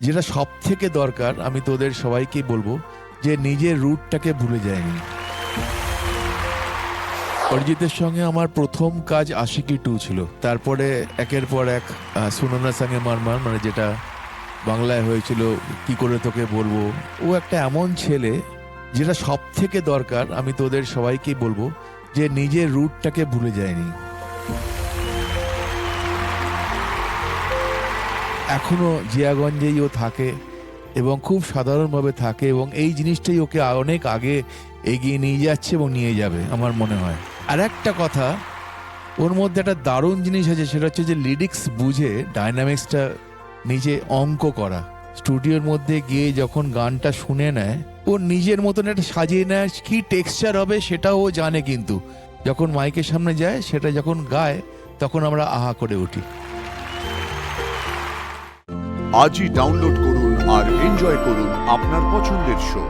যেটা সবথেকে দরকার, আমি তোদের সবাইকে বলবো যে নিজের রুটটাকে ভুলে যায়নি। অরিজিতের সঙ্গে আমার প্রথম কাজ আশিকি 2 ছিল, তারপরে একের পর এক সুননা সঙ্গে মারমার, মানে যেটা বাংলায় হয়েছিল কি করে তোকে বলবো। ও একটা এমন ছেলে যেটা সবথেকে দরকার, আমি তোদের সবাইকে বলবো যে নিজের রুটটাকে ভুলে যায়নি। এখনো জিয়াগঞ্জেই ও থাকে এবং খুব সাধারণভাবে থাকে, এবং এই জিনিসটাই ওকে অনেক আগে এগিয়ে নিয়ে যাচ্ছে এবং নিয়ে যাবে আমার মনে হয়। আর একটা কথা, ওর মধ্যে একটা দারুণ জিনিস আছে, সেটা হচ্ছে যে লিরিক্স বুঝে ডাইনামিক্সটা নিজে অঙ্ক করা। স্টুডিওর মধ্যে গিয়ে যখন গানটা শুনে নেয়, ও নিজের মতন একটা সাজিয়ে নেয়, কি টেক্সচার হবে সেটাও ও জানে, কিন্তু যখন মাইকের সামনে যায় সেটা যখন গায় তখন আমরা আহা করে উঠি। আজই ডাউনলোড করুন আর এনজয় করুন আপনার পছন্দের শো।